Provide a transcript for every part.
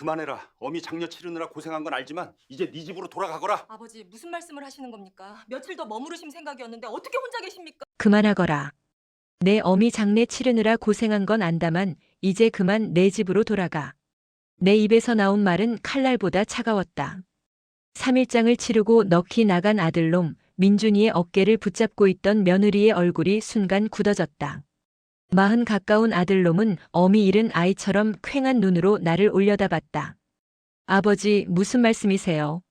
그만해라. 어미 장녀 치르느라 고생한 건 알지만 이제 네 집으로 돌아가거라. 아버지, 무슨 말씀을 하시는 겁니까? 며칠 더 머무르실 생각이었는데 어떻게 혼자 계십니까? 그만하거라. 내 어미 장례 치르느라 고생한 건 안다만 이제 그만 내 집으로 돌아가. 내 입에서 나온 말은 칼날보다 차가웠다. 3일장을 치르고 넋이 나간 아들놈 민준이의 어깨를 붙잡고 있던 며느리의 얼굴이 순간 굳어졌다. 40 가까운 아들놈은 어미 잃은 아이처럼 퀭한 눈으로 나를 올려다봤다. 아버지, 무슨 말씀이세요?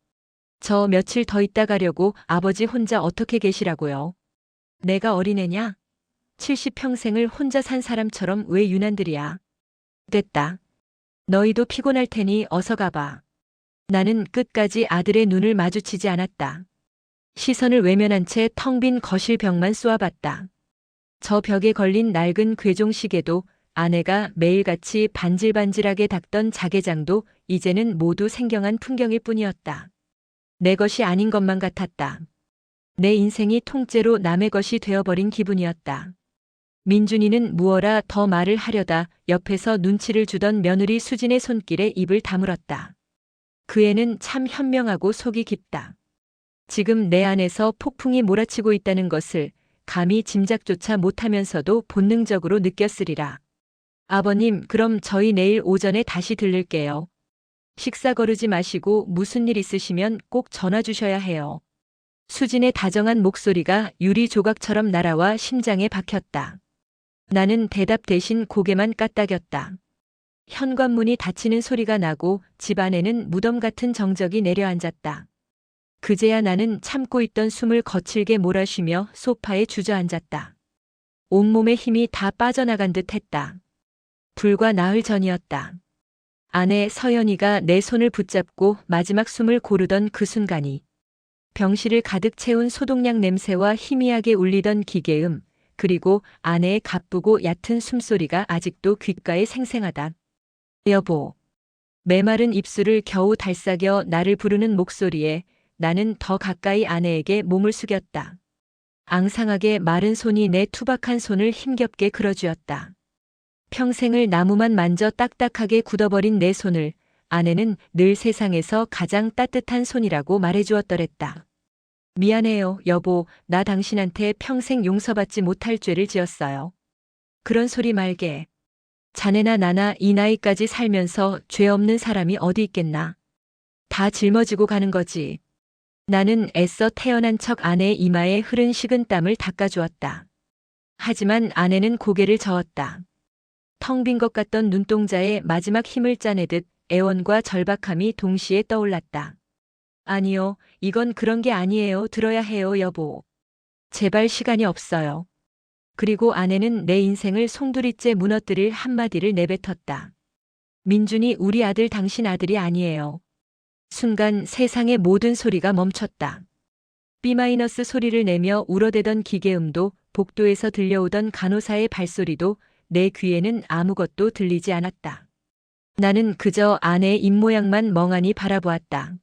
저 며칠 더 있다 가려고 아버지 혼자 어떻게 계시라고요? 내가 어린애냐? 70평생을 혼자 산 사람처럼 왜 유난들이야? 됐다. 너희도 피곤할 테니 어서 가봐. 나는 끝까지 아들의 눈을 마주치지 않았다. 시선을 외면한 채 텅 빈 거실 벽만 쏘아봤다. 저 벽에 걸린 낡은 괴종시계도 아내가 매일같이 반질반질하게 닦던 자개장도 이제는 모두 생경한 풍경일 뿐이었다. 내 것이 아닌 것만 같았다. 내 인생이 통째로 남의 것이 되어버린 기분이었다. 민준이는 무어라 더 말을 하려다 옆에서 눈치를 주던 며느리 수진의 손길에 입을 다물었다. 그 애는 참 현명하고 속이 깊다. 지금 내 안에서 폭풍이 몰아치고 있다는 것을 감히 짐작조차 못하면서도 본능적으로 느꼈으리라. 아버님, 그럼 저희 내일 오전에 다시 들를게요. 식사 거르지 마시고 무슨 일 있으시면 꼭 전화 주셔야 해요. 수진의 다정한 목소리가 유리 조각처럼 날아와 심장에 박혔다. 나는 대답 대신 고개만 까딱였다. 현관문이 닫히는 소리가 나고 집 안에는 무덤 같은 정적이 내려앉았다. 그제야 나는 참고 있던 숨을 거칠게 몰아쉬며 소파에 주저앉았다. 온몸의 힘이 다 빠져나간 듯 했다. 불과 나흘 전이었다. 아내 서연이가 내 손을 붙잡고 마지막 숨을 고르던 그 순간이 병실을 가득 채운 소독약 냄새와 희미하게 울리던 기계음, 그리고 아내의 가쁘고 얕은 숨소리가 아직도 귓가에 생생하다. 여보. 메마른 입술을 겨우 달싹여 나를 부르는 목소리에 나는 더 가까이 아내에게 몸을 숙였다. 앙상하게 마른 손이 내 투박한 손을 힘겹게 그려주었다. 평생을 나무만 만져 딱딱하게 굳어버린 내 손을 아내는 늘 세상에서 가장 따뜻한 손이라고 말해주었더랬다. 미안해요, 여보. 나 당신한테 평생 용서받지 못할 죄를 지었어요. 그런 소리 말게. 자네나 나나 이 나이까지 살면서 죄 없는 사람이 어디 있겠나. 다 짊어지고 가는 거지. 나는 애써 태어난 척 아내의 이마에 흐른 식은 땀을 닦아주었다. 하지만 아내는 고개를 저었다. 텅 빈 것 같던 눈동자에 마지막 힘을 짜내듯 애원과 절박함이 동시에 떠올랐다. 아니요, 이건 그런 게 아니에요. 들어야 해요, 여보. 제발 시간이 없어요. 그리고 아내는 내 인생을 송두리째 무너뜨릴 한마디를 내뱉었다. 민준이 우리 아들 당신 아들이 아니에요. 순간 세상의 모든 소리가 멈췄다. B- 소리를 내며 울어대던 기계음도 복도에서 들려오던 간호사의 발소리도 내 귀에는 아무것도 들리지 않았다. 나는 그저 아내의 입모양만 멍하니 바라보았다.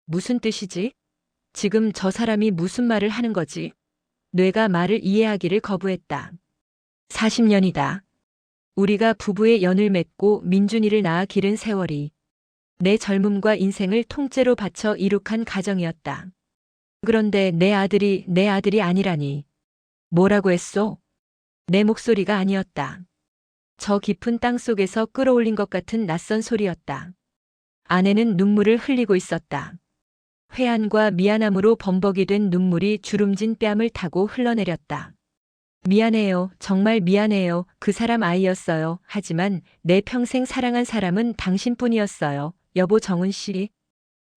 무슨 뜻이지? 지금 저 사람이 무슨 말을 하는 거지? 뇌가 말을 이해하기를 거부했다. 40년이다. 우리가 부부의 연을 맺고 민준이를 낳아 기른 세월이 내 젊음과 인생을 통째로 바쳐 이룩한 가정이었다. 그런데 내 아들이 아니라니. 뭐라고 했소? 내 목소리가 아니었다. 저 깊은 땅 속에서 끌어올린 것 같은 낯선 소리였다. 아내는 눈물을 흘리고 있었다. 회한과 미안함으로 범벅이 된 눈물이 주름진 뺨을 타고 흘러내렸다. 미안해요. 정말 미안해요. 그 사람 아이였어요. 하지만 내 평생 사랑한 사람은 당신뿐이었어요. 여보 정은 씨.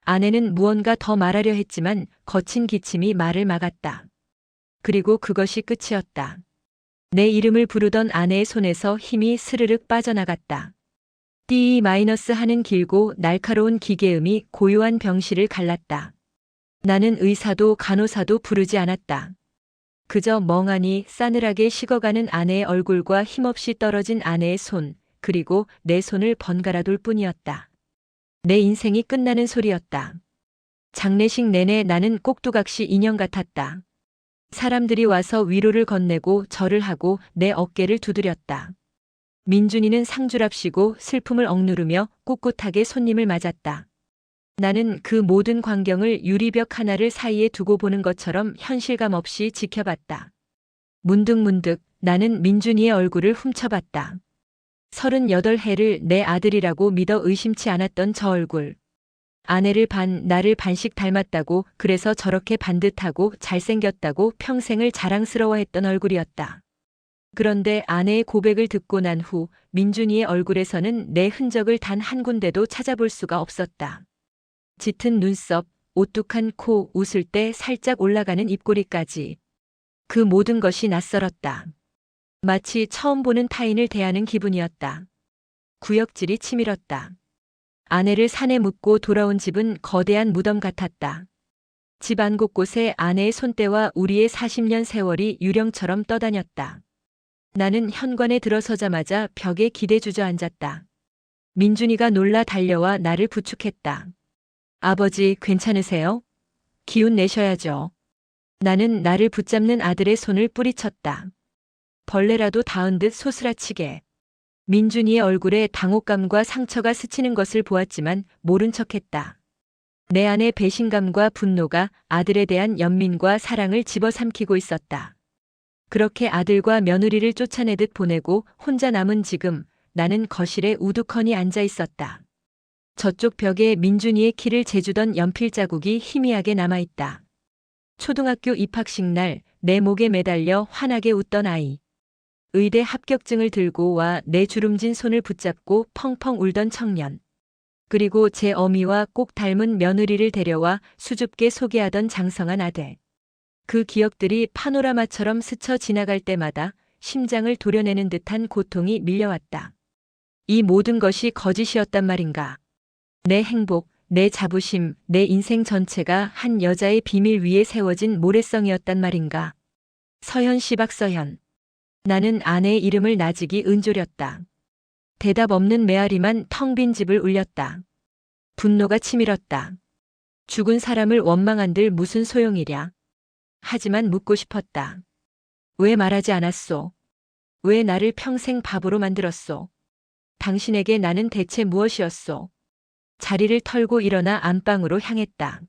아내는 무언가 더 말하려 했지만 거친 기침이 말을 막았다. 그리고 그것이 끝이었다. 내 이름을 부르던 아내의 손에서 힘이 스르륵 빠져나갔다. D- 하는 길고 날카로운 기계음이 고요한 병실을 갈랐다. 나는 의사도 간호사도 부르지 않았다. 그저 멍하니 싸늘하게 식어가는 아내의 얼굴과 힘없이 떨어진 아내의 손, 그리고 내 손을 번갈아 둘 뿐이었다. 내 인생이 끝나는 소리였다. 장례식 내내 나는 꼭두각시 인형 같았다. 사람들이 와서 위로를 건네고 절을 하고 내 어깨를 두드렸다. 민준이는 상주랍시고 슬픔을 억누르며 꿋꿋하게 손님을 맞았다. 나는 그 모든 광경을 유리벽 하나를 사이에 두고 보는 것처럼 현실감 없이 지켜봤다. 문득문득 나는 민준이의 얼굴을 훔쳐봤다. 38해를 내 아들이라고 믿어 의심치 않았던 저 얼굴. 아내를 나를 반씩 닮았다고, 그래서 저렇게 반듯하고 잘생겼다고 평생을 자랑스러워했던 얼굴이었다. 그런데 아내의 고백을 듣고 난 후 민준이의 얼굴에서는 내 흔적을 단 한 군데도 찾아볼 수가 없었다. 짙은 눈썹, 오뚝한 코, 웃을 때 살짝 올라가는 입꼬리까지. 그 모든 것이 낯설었다. 마치 처음 보는 타인을 대하는 기분이었다. 구역질이 치밀었다. 아내를 산에 묻고 돌아온 집은 거대한 무덤 같았다. 집 안 곳곳에 아내의 손때와 우리의 40년 세월이 유령처럼 떠다녔다. 나는 현관에 들어서자마자 벽에 기대 주저앉았다. 민준이가 놀라 달려와 나를 부축했다. 아버지, 괜찮으세요? 기운 내셔야죠. 나는 나를 붙잡는 아들의 손을 뿌리쳤다. 벌레라도 닿은 듯 소스라치게. 민준이의 얼굴에 당혹감과 상처가 스치는 것을 보았지만 모른 척했다. 내 안의 배신감과 분노가 아들에 대한 연민과 사랑을 집어삼키고 있었다. 그렇게 아들과 며느리를 쫓아내듯 보내고 혼자 남은 지금 나는 거실에 우두커니 앉아 있었다. 저쪽 벽에 민준이의 키를 재주던 연필 자국이 희미하게 남아있다. 초등학교 입학식 날 내 목에 매달려 환하게 웃던 아이. 의대 합격증을 들고 와 내 주름진 손을 붙잡고 펑펑 울던 청년. 그리고 제 어미와 꼭 닮은 며느리를 데려와 수줍게 소개하던 장성한 아들. 그 기억들이 파노라마처럼 스쳐 지나갈 때마다 심장을 도려내는 듯한 고통이 밀려왔다. 이 모든 것이 거짓이었단 말인가? 내 행복, 내 자부심, 내 인생 전체가 한 여자의 비밀 위에 세워진 모래성이었단 말인가? 서현 씨, 박서현. 나는 아내의 이름을 나직이 은조렸다. 대답 없는 메아리만 텅 빈 집을 울렸다. 분노가 치밀었다. 죽은 사람을 원망한들 무슨 소용이랴. 하지만 묻고 싶었다. 왜 말하지 않았소? 왜 나를 평생 바보로 만들었소? 당신에게 나는 대체 무엇이었소? 자리를 털고 일어나 안방으로 향했다.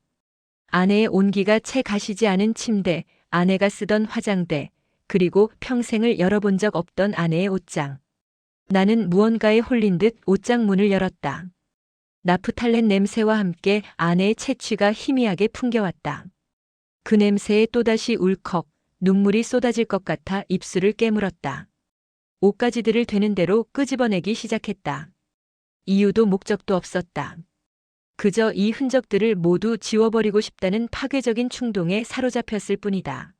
아내의 온기가 채 가시지 않은 침대, 아내가 쓰던 화장대, 그리고 평생을 열어본 적 없던 아내의 옷장. 나는 무언가에 홀린 듯 옷장 문을 열었다. 나프탈렌 냄새와 함께 아내의 채취가 희미하게 풍겨왔다. 그 냄새에 또다시 울컥 눈물이 쏟아질 것 같아 입술을 깨물었다. 옷가지들을 되는 대로 끄집어내기 시작했다. 이유도 목적도 없었다. 그저 이 흔적들을 모두 지워버리고 싶다는 파괴적인 충동에 사로잡혔을 뿐이다.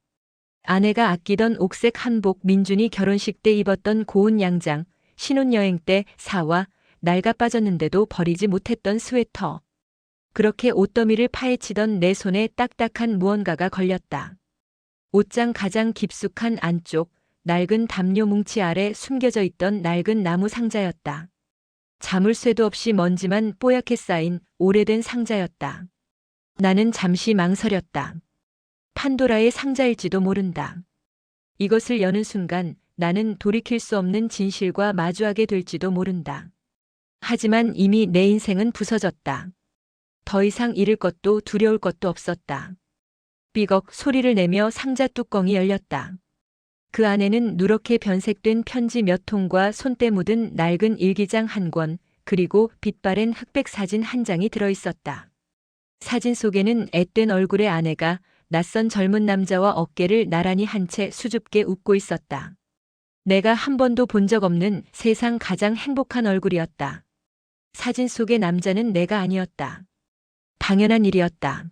아내가 아끼던 옥색 한복, 민준이 결혼식 때 입었던 고운 양장, 신혼여행 때 사와 낡아 빠졌는데도 버리지 못했던 스웨터. 그렇게 옷더미를 파헤치던 내 손에 딱딱한 무언가가 걸렸다. 옷장 가장 깊숙한 안쪽, 낡은 담요 뭉치 아래 숨겨져 있던 낡은 나무 상자였다. 자물쇠도 없이 먼지만 뽀얗게 쌓인 오래된 상자였다. 나는 잠시 망설였다. 판도라의 상자일지도 모른다. 이것을 여는 순간 나는 돌이킬 수 없는 진실과 마주하게 될지도 모른다. 하지만 이미 내 인생은 부서졌다. 더 이상 잃을 것도 두려울 것도 없었다. 삐걱 소리를 내며 상자 뚜껑이 열렸다. 그 안에는 누렇게 변색된 편지 몇 통과 손때 묻은 낡은 일기장 한 권, 그리고 빛바랜 흑백 사진 한 장이 들어있었다. 사진 속에는 앳된 얼굴의 아내가 낯선 젊은 남자와 어깨를 나란히 한 채 수줍게 웃고 있었다. 내가 한 번도 본 적 없는 세상 가장 행복한 얼굴이었다. 사진 속의 남자는 내가 아니었다. 당연한 일이었다.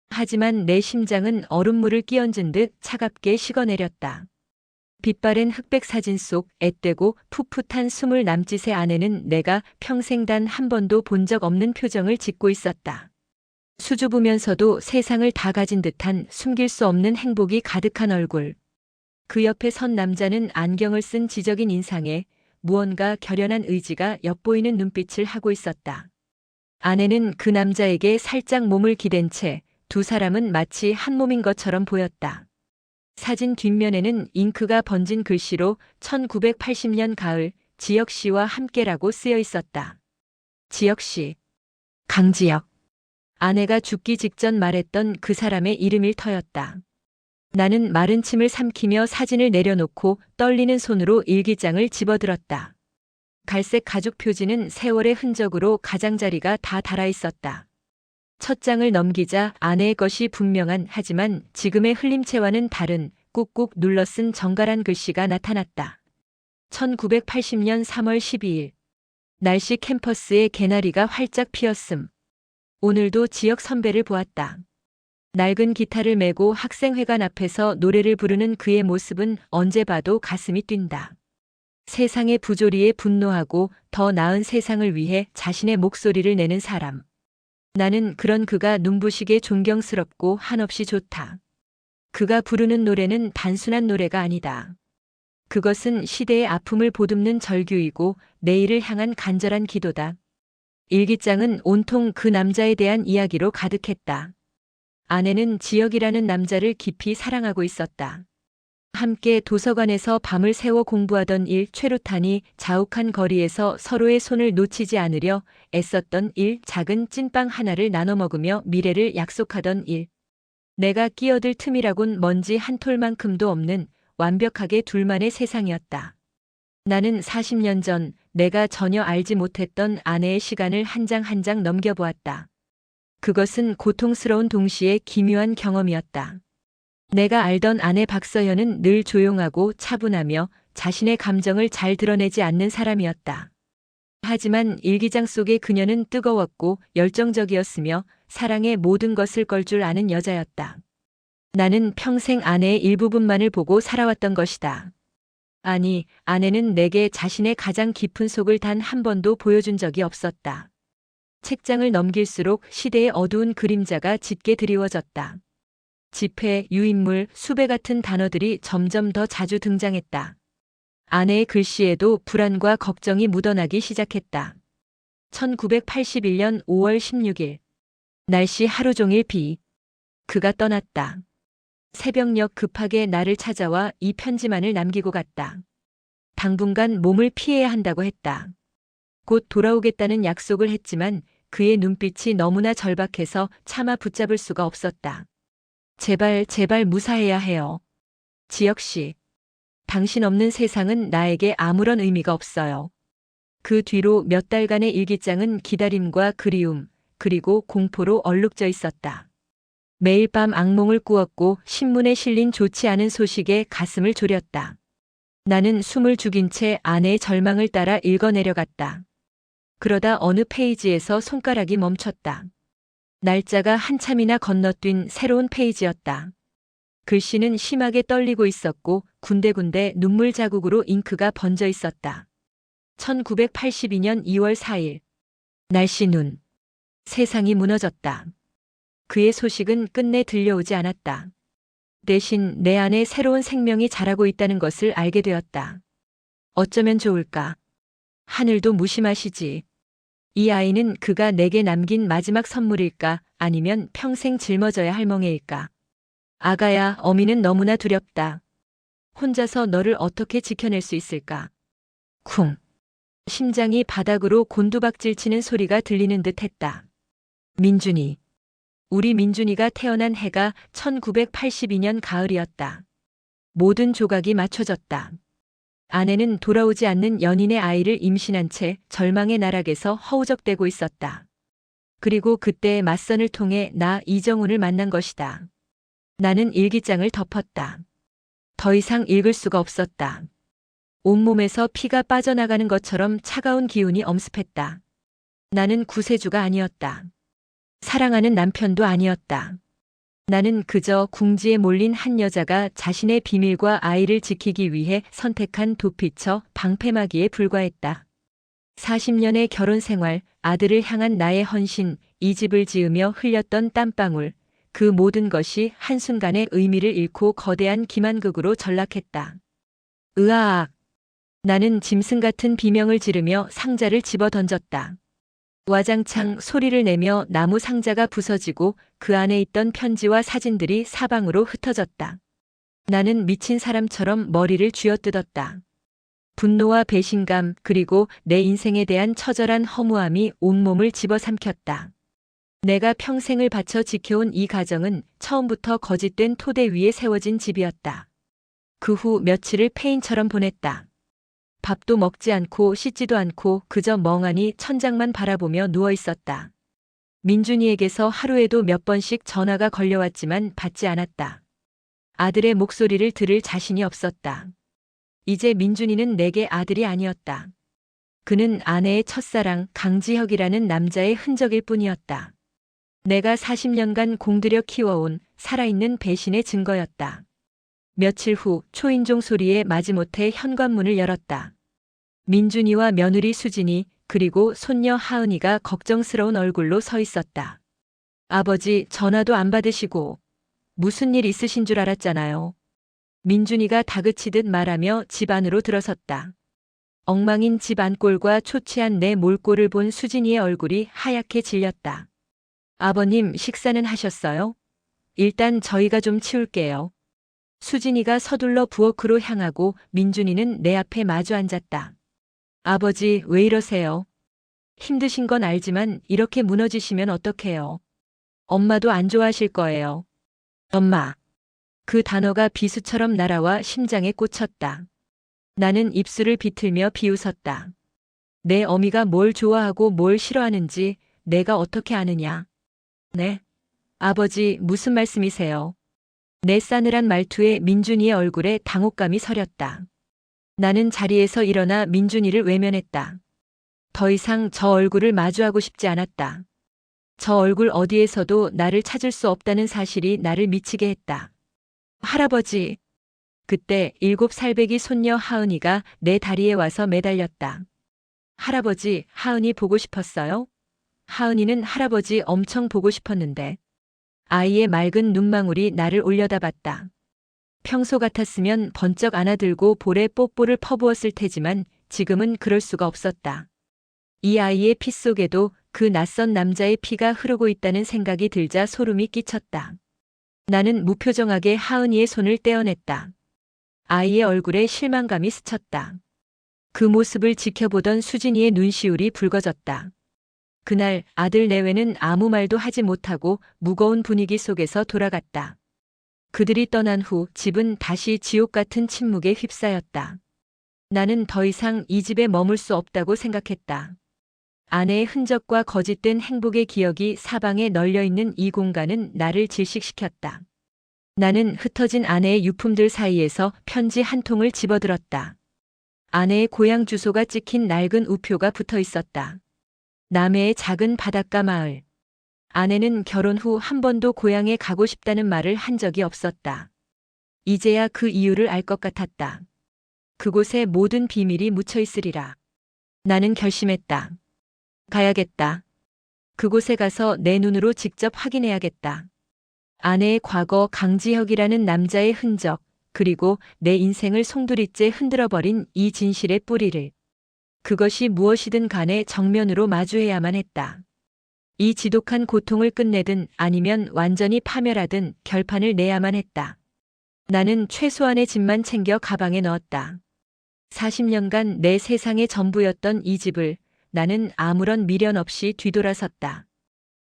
하지만 내 심장은 얼음물을 끼얹은 듯 차갑게 식어내렸다. 빛바랜 흑백 사진 속 앳되고 풋풋한 스물 남짓의 아내는 내가 평생 단 한 번도 본 적 없는 표정을 짓고 있었다. 수줍으면서도 세상을 다 가진 듯한 숨길 수 없는 행복이 가득한 얼굴. 그 옆에 선 남자는 안경을 쓴 지적인 인상에 무언가 결연한 의지가 엿보이는 눈빛을 하고 있었다. 아내는 그 남자에게 살짝 몸을 기댄 채 두 사람은 마치 한 몸인 것처럼 보였다. 사진 뒷면에는 잉크가 번진 글씨로 1980년 가을 지혁 씨와 함께라고 쓰여 있었다. 지혁 씨. 강지혁. 아내가 죽기 직전 말했던 그 사람의 이름일 터였다. 나는 마른 침을 삼키며 사진을 내려놓고 떨리는 손으로 일기장을 집어들었다. 갈색 가죽 표지는 세월의 흔적으로 가장자리가 다 닳아 있었다. 첫 장을 넘기자 아내의 것이 분명한 하지만 지금의 흘림체와는 다른 꾹꾹 눌러 쓴 정갈한 글씨가 나타났다. 1980년 3월 12일. 날씨 캠퍼스에 개나리가 활짝 피었음. 오늘도 지역 선배를 보았다. 낡은 기타를 메고 학생회관 앞에서 노래를 부르는 그의 모습은 언제 봐도 가슴이 뛴다. 세상의 부조리에 분노하고 더 나은 세상을 위해 자신의 목소리를 내는 사람. 나는 그런 그가 눈부시게 존경스럽고 한없이 좋다. 그가 부르는 노래는 단순한 노래가 아니다. 그것은 시대의 아픔을 보듬는 절규이고 내일을 향한 간절한 기도다. 일기장은 온통 그 남자에 대한 이야기로 가득했다. 아내는 지혁이라는 남자를 깊이 사랑하고 있었다. 함께 도서관에서 밤을 새워 공부하던 일, 최루탄이 자욱한 거리에서 서로의 손을 놓치지 않으려 애썼던 일, 작은 찐빵 하나를 나눠 먹으며 미래를 약속하던 일. 내가 끼어들 틈이라곤 먼지 한 톨만큼도 없는 완벽하게 둘만의 세상이었다. 나는 40년 전 내가 전혀 알지 못했던 아내의 시간을 한 장 한 장 넘겨보았다. 그것은 고통스러운 동시에 기묘한 경험이었다. 내가 알던 아내 박서연은 늘 조용하고 차분하며 자신의 감정을 잘 드러내지 않는 사람이었다. 하지만 일기장 속의 그녀는 뜨거웠고 열정적이었으며 사랑의 모든 것을 걸 줄 아는 여자였다. 나는 평생 아내의 일부분만을 보고 살아왔던 것이다. 아니, 아내는 내게 자신의 가장 깊은 속을 단 한 번도 보여준 적이 없었다. 책장을 넘길수록 시대의 어두운 그림자가 짙게 드리워졌다. 지폐, 유인물, 수배 같은 단어들이 점점 더 자주 등장했다. 아내의 글씨에도 불안과 걱정이 묻어나기 시작했다. 1981년 5월 16일. 날씨 하루 종일 비. 그가 떠났다. 새벽녘 급하게 나를 찾아와 이 편지만을 남기고 갔다. 당분간 몸을 피해야 한다고 했다. 곧 돌아오겠다는 약속을 했지만 그의 눈빛이 너무나 절박해서 차마 붙잡을 수가 없었다. 제발, 제발 무사해야 해요. 지혁 씨. 당신 없는 세상은 나에게 아무런 의미가 없어요. 그 뒤로 몇 달간의 일기장은 기다림과 그리움, 그리고 공포로 얼룩져 있었다. 매일 밤 악몽을 꾸었고 신문에 실린 좋지 않은 소식에 가슴을 졸였다. 나는 숨을 죽인 채 아내의 절망을 따라 읽어내려갔다. 그러다 어느 페이지에서 손가락이 멈췄다. 날짜가 한참이나 건너뛴 새로운 페이지였다. 글씨는 심하게 떨리고 있었고 군데군데 눈물 자국으로 잉크가 번져 있었다. 1982년 2월 4일. 날씨 눈. 세상이 무너졌다. 그의 소식은 끝내 들려오지 않았다. 대신 내 안에 새로운 생명이 자라고 있다는 것을 알게 되었다. 어쩌면 좋을까? 하늘도 무심하시지. 이 아이는 그가 내게 남긴 마지막 선물일까? 아니면 평생 짊어져야 할 멍에일까? 아가야, 어미는 너무나 두렵다. 혼자서 너를 어떻게 지켜낼 수 있을까? 쿵. 심장이 바닥으로 곤두박질 치는 소리가 들리는 듯 했다. 민준이. 우리 민준이가 태어난 해가 1982년 가을이었다. 모든 조각이 맞춰졌다. 아내는 돌아오지 않는 연인의 아이를 임신한 채 절망의 나락에서 허우적대고 있었다. 그리고 그때 맞선을 통해 나 이정훈을 만난 것이다. 나는 일기장을 덮었다. 더 이상 읽을 수가 없었다. 온몸에서 피가 빠져나가는 것처럼 차가운 기운이 엄습했다. 나는 구세주가 아니었다. 사랑하는 남편도 아니었다. 나는 그저 궁지에 몰린 한 여자가 자신의 비밀과 아이를 지키기 위해 선택한 도피처 방패막이에 불과했다. 40년의 결혼 생활, 아들을 향한 나의 헌신, 이 집을 지으며 흘렸던 땀방울, 그 모든 것이 한순간에 의미를 잃고 거대한 기만극으로 전락했다. 으아악! 나는 짐승 같은 비명을 지르며 상자를 집어 던졌다. 와장창 소리를 내며 나무 상자가 부서지고 그 안에 있던 편지와 사진들이 사방으로 흩어졌다. 나는 미친 사람처럼 머리를 쥐어뜯었다. 분노와 배신감 그리고 내 인생에 대한 처절한 허무함이 온몸을 집어삼켰다. 내가 평생을 바쳐 지켜온 이 가정은 처음부터 거짓된 토대 위에 세워진 집이었다. 그 후 며칠을 폐인처럼 보냈다. 밥도 먹지 않고 씻지도 않고 그저 멍하니 천장만 바라보며 누워 있었다. 민준이에게서 하루에도 몇 번씩 전화가 걸려왔지만 받지 않았다. 아들의 목소리를 들을 자신이 없었다. 이제 민준이는 내게 아들이 아니었다. 그는 아내의 첫사랑 강지혁이라는 남자의 흔적일 뿐이었다. 내가 40년간 공들여 키워온 살아있는 배신의 증거였다. 며칠 후 초인종 소리에 마지못해 현관문을 열었다. 민준이와 며느리 수진이 그리고 손녀 하은이가 걱정스러운 얼굴로 서 있었다. 아버지 전화도 안 받으시고 무슨 일 있으신 줄 알았잖아요. 민준이가 다그치듯 말하며 집 안으로 들어섰다. 엉망인 집 안꼴과 초췌한 내 몰골을 본 수진이의 얼굴이 하얗게 질렸다. 아버님 식사는 하셨어요? 일단 저희가 좀 치울게요. 수진이가 서둘러 부엌으로 향하고 민준이는 내 앞에 마주 앉았다. 아버지 왜 이러세요? 힘드신 건 알지만 이렇게 무너지시면 어떡해요? 엄마도 안 좋아하실 거예요. 엄마. 그 단어가 비수처럼 날아와 심장에 꽂혔다. 나는 입술을 비틀며 비웃었다. 내 어미가 뭘 좋아하고 뭘 싫어하는지 내가 어떻게 아느냐? 네? 아버지 무슨 말씀이세요? 내 싸늘한 말투에 민준이의 얼굴에 당혹감이 서렸다. 나는 자리에서 일어나 민준이를 외면했다. 더 이상 저 얼굴을 마주하고 싶지 않았다. 저 얼굴 어디에서도 나를 찾을 수 없다는 사실이 나를 미치게 했다. 할아버지. 그때 7살배기 손녀 하은이가 내 다리에 와서 매달렸다. 할아버지, 하은이 보고 싶었어요? 하은이는 할아버지 엄청 보고 싶었는데. 아이의 맑은 눈망울이 나를 올려다봤다. 평소 같았으면 번쩍 안아들고 볼에 뽀뽀를 퍼부었을 테지만 지금은 그럴 수가 없었다. 이 아이의 피 속에도 그 낯선 남자의 피가 흐르고 있다는 생각이 들자 소름이 끼쳤다. 나는 무표정하게 하은이의 손을 떼어냈다. 아이의 얼굴에 실망감이 스쳤다. 그 모습을 지켜보던 수진이의 눈시울이 붉어졌다. 그날 아들 내외는 아무 말도 하지 못하고 무거운 분위기 속에서 돌아갔다. 그들이 떠난 후 집은 다시 지옥 같은 침묵에 휩싸였다. 나는 더 이상 이 집에 머물 수 없다고 생각했다. 아내의 흔적과 거짓된 행복의 기억이 사방에 널려있는 이 공간은 나를 질식시켰다. 나는 흩어진 아내의 유품들 사이에서 편지 한 통을 집어들었다. 아내의 고향 주소가 찍힌 낡은 우표가 붙어 있었다. 남해의 작은 바닷가 마을. 아내는 결혼 후 한 번도 고향에 가고 싶다는 말을 한 적이 없었다. 이제야 그 이유를 알 것 같았다. 그곳에 모든 비밀이 묻혀 있으리라. 나는 결심했다. 가야겠다. 그곳에 가서 내 눈으로 직접 확인해야겠다. 아내의 과거 강지혁이라는 남자의 흔적, 그리고 내 인생을 송두리째 흔들어버린 이 진실의 뿌리를. 그것이 무엇이든 간에 정면으로 마주해야만 했다. 이 지독한 고통을 끝내든 아니면 완전히 파멸하든 결판을 내야만 했다. 나는 최소한의 짐만 챙겨 가방에 넣었다. 40년간 내 세상의 전부였던 이 집을 나는 아무런 미련 없이 뒤돌아섰다.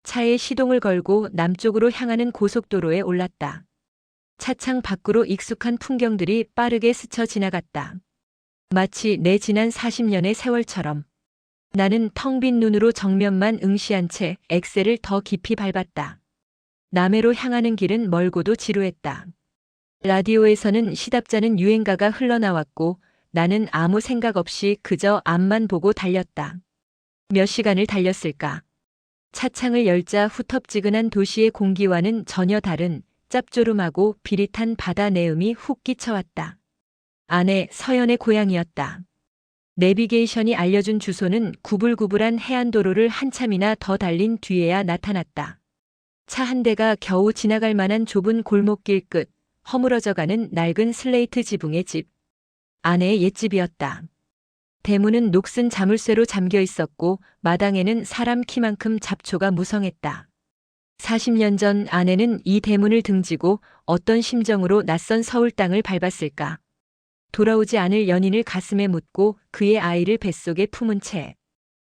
차에 시동을 걸고 남쪽으로 향하는 고속도로에 올랐다. 차창 밖으로 익숙한 풍경들이 빠르게 스쳐 지나갔다. 마치 내 지난 40년의 세월처럼. 나는 텅 빈 눈으로 정면만 응시한 채 엑셀을 더 깊이 밟았다. 남해로 향하는 길은 멀고도 지루했다. 라디오에서는 시답자는 유행가가 흘러나왔고 나는 아무 생각 없이 그저 앞만 보고 달렸다. 몇 시간을 달렸을까? 차창을 열자 후텁지근한 도시의 공기와는 전혀 다른 짭조름하고 비릿한 바다 내음이 훅 끼쳐왔다. 아내 서연의 고향이었다. 내비게이션이 알려준 주소는 구불구불한 해안도로를 한참이나 더 달린 뒤에야 나타났다. 차 한 대가 겨우 지나갈 만한 좁은 골목길 끝, 허물어져가는 낡은 슬레이트 지붕의 집. 아내의 옛집이었다. 대문은 녹슨 자물쇠로 잠겨 있었고 마당에는 사람 키만큼 잡초가 무성했다. 40년 전 아내는 이 대문을 등지고 어떤 심정으로 낯선 서울 땅을 밟았을까? 돌아오지 않을 연인을 가슴에 묻고 그의 아이를 뱃속에 품은 채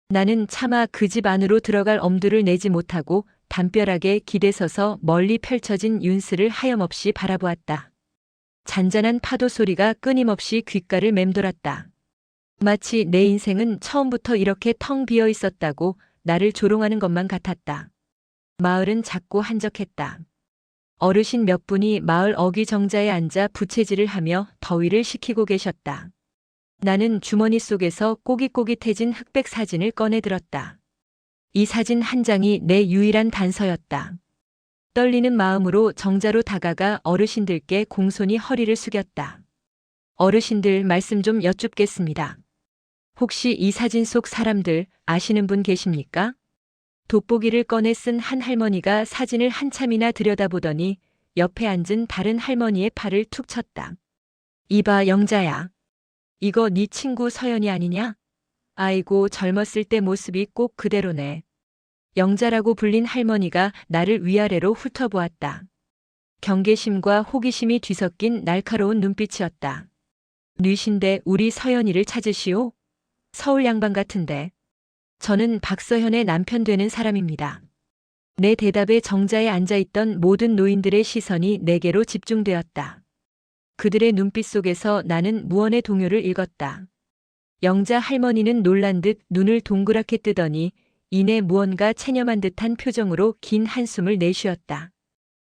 나는 차마 그 집 안으로 들어갈 엄두를 내지 못하고 담벼락에 기대서서 멀리 펼쳐진 윤스를 하염없이 바라보았다. 잔잔한 파도 소리가 끊임없이 귓가를 맴돌았다. 마치 내 인생은 처음부터 이렇게 텅 비어 있었다고 나를 조롱하는 것만 같았다. 마을은 작고 한적했다. 어르신 몇 분이 마을 어귀 정자에 앉아 부채질을 하며 더위를 식히고 계셨다. 나는 주머니 속에서 꼬깃꼬깃해진 흑백 사진을 꺼내 들었다. 이 사진 한 장이 내 유일한 단서였다. 떨리는 마음으로 정자로 다가가 어르신들께 공손히 허리를 숙였다. 어르신들, 말씀 좀 여쭙겠습니다. 혹시 이 사진 속 사람들 아시는 분 계십니까? 돋보기를 꺼내 쓴 한 할머니가 사진을 한참이나 들여다보더니 옆에 앉은 다른 할머니의 팔을 툭 쳤다. 이봐, 영자야. 이거 네 친구 서연이 아니냐? 아이고, 젊었을 때 모습이 꼭 그대로네. 영자라고 불린 할머니가 나를 위아래로 훑어보았다. 경계심과 호기심이 뒤섞인 날카로운 눈빛이었다. 뉘신데 우리 서연이를 찾으시오? 서울 양반 같은데. 저는 박서현의 남편 되는 사람입니다. 내 대답에 정자에 앉아있던 모든 노인들의 시선이 내게로 집중되었다. 그들의 눈빛 속에서 나는 무언의 동요를 읽었다. 영자 할머니는 놀란 듯 눈을 동그랗게 뜨더니 이내 무언가 체념한 듯한 표정으로 긴 한숨을 내쉬었다.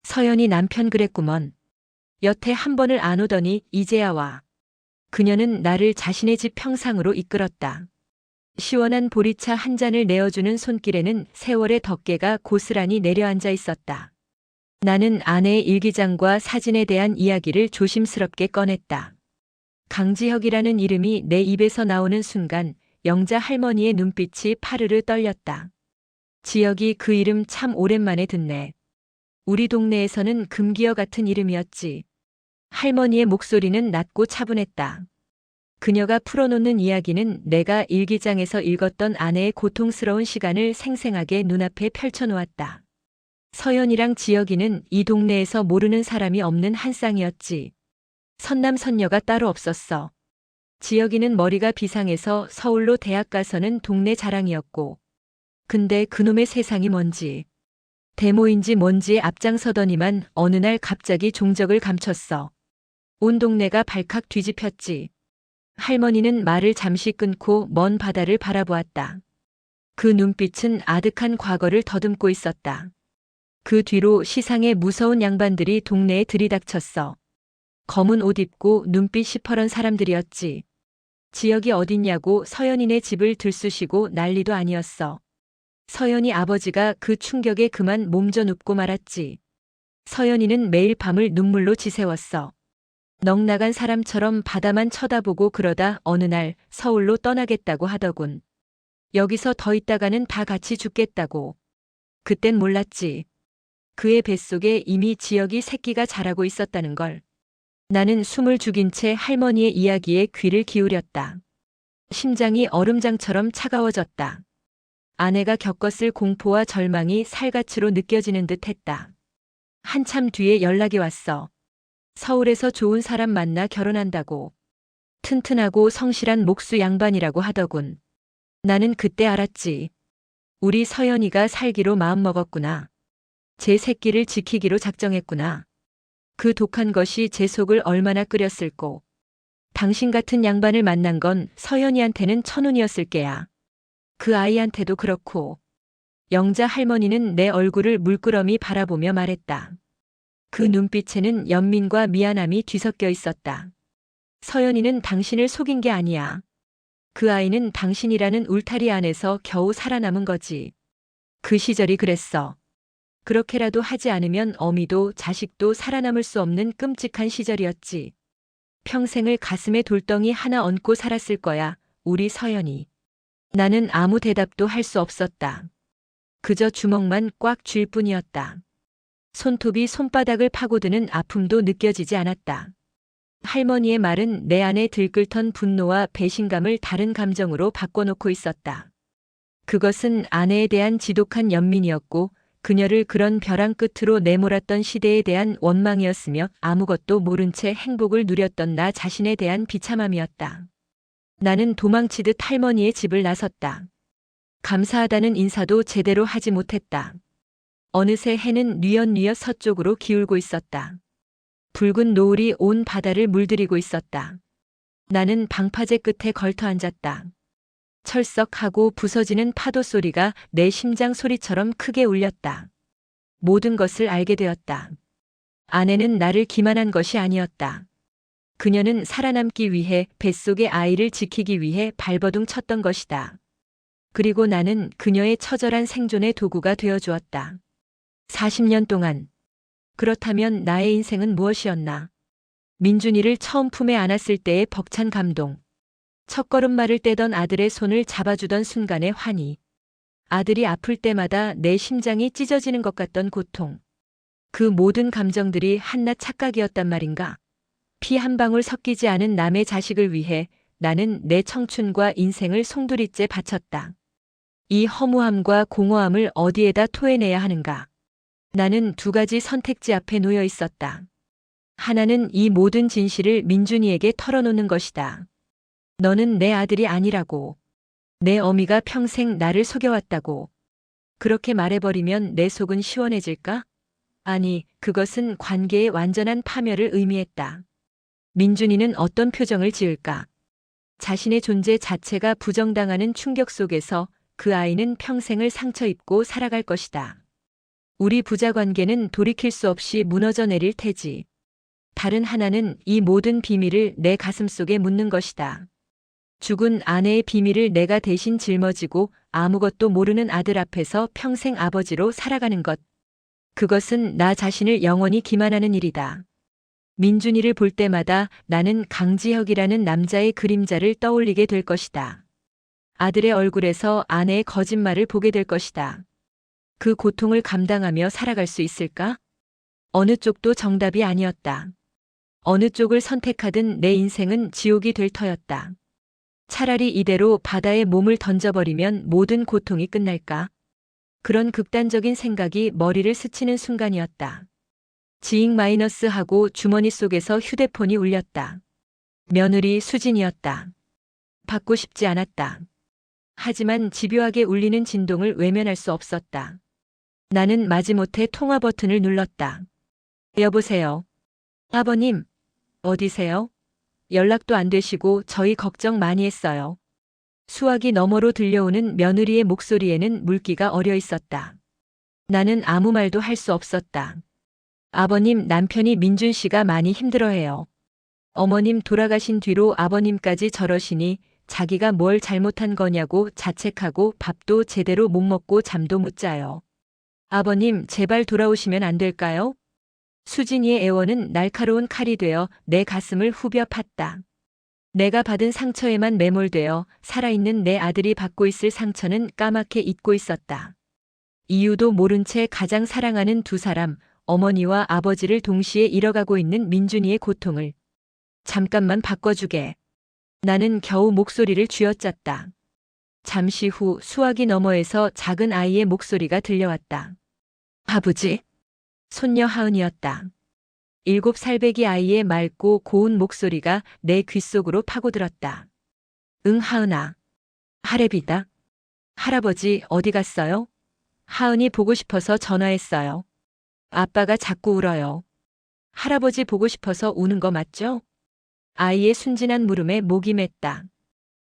서연이 남편 그랬구먼. 여태 한 번을 안 오더니 이제야 와. 그녀는 나를 자신의 집 평상으로 이끌었다. 시원한 보리차 한 잔을 내어주는 손길에는 세월의 덮개가 고스란히 내려앉아 있었다. 나는 아내의 일기장과 사진에 대한 이야기를 조심스럽게 꺼냈다. 강지혁이라는 이름이 내 입에서 나오는 순간 영자 할머니의 눈빛이 파르르 떨렸다. 지혁이, 그 이름 참 오랜만에 듣네. 우리 동네에서는 금기어 같은 이름이었지. 할머니의 목소리는 낮고 차분했다. 그녀가 풀어놓는 이야기는 내가 일기장에서 읽었던 아내의 고통스러운 시간을 생생하게 눈앞에 펼쳐놓았다. 서연이랑 지혁이는 이 동네에서 모르는 사람이 없는 한 쌍이었지. 선남선녀가 따로 없었어. 지혁이는 머리가 비상해서 서울로 대학 가서는 동네 자랑이었고. 근데 그놈의 세상이 뭔지. 데모인지 뭔지에 앞장서더니만 어느 날 갑자기 종적을 감췄어. 온 동네가 발칵 뒤집혔지. 할머니는 말을 잠시 끊고 먼 바다를 바라보았다. 그 눈빛은 아득한 과거를 더듬고 있었다. 그 뒤로 시상의 무서운 양반들이 동네에 들이닥쳤어. 검은 옷 입고 눈빛 시퍼런 사람들이었지. 지역이 어딨냐고 서연이네 집을 들쑤시고 난리도 아니었어. 서연이 아버지가 그 충격에 그만 몸져 눕고 말았지. 서연이는 매일 밤을 눈물로 지새웠어. 넋나간 사람처럼 바다만 쳐다보고 그러다 어느 날 서울로 떠나겠다고 하더군. 여기서 더 있다가는 다 같이 죽겠다고. 그땐 몰랐지. 그의 뱃속에 이미 지혁이 새끼가 자라고 있었다는 걸. 나는 숨을 죽인 채 할머니의 이야기에 귀를 기울였다. 심장이 얼음장처럼 차가워졌다. 아내가 겪었을 공포와 절망이 살갗으로 느껴지는 듯 했다. 한참 뒤에 연락이 왔어. 서울에서 좋은 사람 만나 결혼한다고. 튼튼하고 성실한 목수 양반이라고 하더군. 나는 그때 알았지. 우리 서연이가 살기로 마음먹었구나. 제 새끼를 지키기로 작정했구나. 그 독한 것이 제 속을 얼마나 끓였을꼬. 당신 같은 양반을 만난 건 서연이한테는 천운이었을 게야. 그 아이한테도 그렇고. 영자 할머니는 내 얼굴을 물끄러미 바라보며 말했다. 그 눈빛에는 연민과 미안함이 뒤섞여 있었다. 서연이는 당신을 속인 게 아니야. 그 아이는 당신이라는 울타리 안에서 겨우 살아남은 거지. 그 시절이 그랬어. 그렇게라도 하지 않으면 어미도 자식도 살아남을 수 없는 끔찍한 시절이었지. 평생을 가슴에 돌덩이 하나 얹고 살았을 거야, 우리 서연이. 나는 아무 대답도 할 수 없었다. 그저 주먹만 꽉 쥘 뿐이었다. 손톱이 손바닥을 파고드는 아픔도 느껴지지 않았다. 할머니의 말은 내 안에 들끓던 분노와 배신감을 다른 감정으로 바꿔놓고 있었다. 그것은 아내에 대한 지독한 연민이었고 그녀를 그런 벼랑 끝으로 내몰았던 시대에 대한 원망이었으며 아무것도 모른 채 행복을 누렸던 나 자신에 대한 비참함이었다. 나는 도망치듯 할머니의 집을 나섰다. 감사하다는 인사도 제대로 하지 못했다. 어느새 해는 뉘엿뉘엿 서쪽으로 기울고 있었다. 붉은 노을이 온 바다를 물들이고 있었다. 나는 방파제 끝에 걸터 앉았다. 철썩하고 부서지는 파도 소리가 내 심장 소리처럼 크게 울렸다. 모든 것을 알게 되었다. 아내는 나를 기만한 것이 아니었다. 그녀는 살아남기 위해 뱃속의 아이를 지키기 위해 발버둥 쳤던 것이다. 그리고 나는 그녀의 처절한 생존의 도구가 되어 주었다. 40년 동안. 그렇다면 나의 인생은 무엇이었나? 민준이를 처음 품에 안았을 때의 벅찬 감동. 첫걸음마를 떼던 아들의 손을 잡아주던 순간의 환희. 아들이 아플 때마다 내 심장이 찢어지는 것 같던 고통. 그 모든 감정들이 한낱 착각이었단 말인가? 피 한 방울 섞이지 않은 남의 자식을 위해 나는 내 청춘과 인생을 송두리째 바쳤다. 이 허무함과 공허함을 어디에다 토해내야 하는가? 나는 두 가지 선택지 앞에 놓여 있었다. 하나는 이 모든 진실을 민준이에게 털어놓는 것이다. 너는 내 아들이 아니라고. 내 어미가 평생 나를 속여왔다고. 그렇게 말해버리면 내 속은 시원해질까? 아니, 그것은 관계의 완전한 파멸을 의미했다. 민준이는 어떤 표정을 지을까? 자신의 존재 자체가 부정당하는 충격 속에서 그 아이는 평생을 상처 입고 살아갈 것이다. 우리 부자 관계는 돌이킬 수 없이 무너져 내릴 테지. 다른 하나는 이 모든 비밀을 내 가슴속에 묻는 것이다. 죽은 아내의 비밀을 내가 대신 짊어지고 아무것도 모르는 아들 앞에서 평생 아버지로 살아가는 것. 그것은 나 자신을 영원히 기만하는 일이다. 민준이를 볼 때마다 나는 강지혁이라는 남자의 그림자를 떠올리게 될 것이다. 아들의 얼굴에서 아내의 거짓말을 보게 될 것이다. 그 고통을 감당하며 살아갈 수 있을까? 어느 쪽도 정답이 아니었다. 어느 쪽을 선택하든 내 인생은 지옥이 될 터였다. 차라리 이대로 바다에 몸을 던져버리면 모든 고통이 끝날까? 그런 극단적인 생각이 머리를 스치는 순간이었다. 지잉 마이너스 하고 주머니 속에서 휴대폰이 울렸다. 며느리 수진이었다. 받고 싶지 않았다. 하지만 집요하게 울리는 진동을 외면할 수 없었다. 나는 마지못해 통화 버튼을 눌렀다. 여보세요. 아버님, 어디세요? 연락도 안 되시고 저희 걱정 많이 했어요. 수화기 너머로 들려오는 며느리의 목소리에는 물기가 어려 있었다. 나는 아무 말도 할 수 없었다. 아버님, 남편이 민준 씨가 많이 힘들어해요. 어머님 돌아가신 뒤로 아버님까지 저러시니 자기가 뭘 잘못한 거냐고 자책하고 밥도 제대로 못 먹고 잠도 못 자요. 아버님, 제발 돌아오시면 안 될까요? 수진이의 애원은 날카로운 칼이 되어 내 가슴을 후벼 팠다. 내가 받은 상처에만 매몰되어 살아있는 내 아들이 받고 있을 상처는 까맣게 잊고 있었다. 이유도 모른 채 가장 사랑하는 두 사람, 어머니와 아버지를 동시에 잃어가고 있는 민준이의 고통을. 잠깐만 바꿔주게. 나는 겨우 목소리를 쥐어짰다. 잠시 후 수화기 너머에서 작은 아이의 목소리가 들려왔다. 아버지. 손녀 하은이었다. 7살배기 아이의 맑고 고운 목소리가 내 귓속으로 파고들었다. 응, 하은아. 하래비다. 할아버지 어디 갔어요? 하은이 보고 싶어서 전화했어요. 아빠가 자꾸 울어요. 할아버지 보고 싶어서 우는 거 맞죠? 아이의 순진한 물음에 목이 맸다.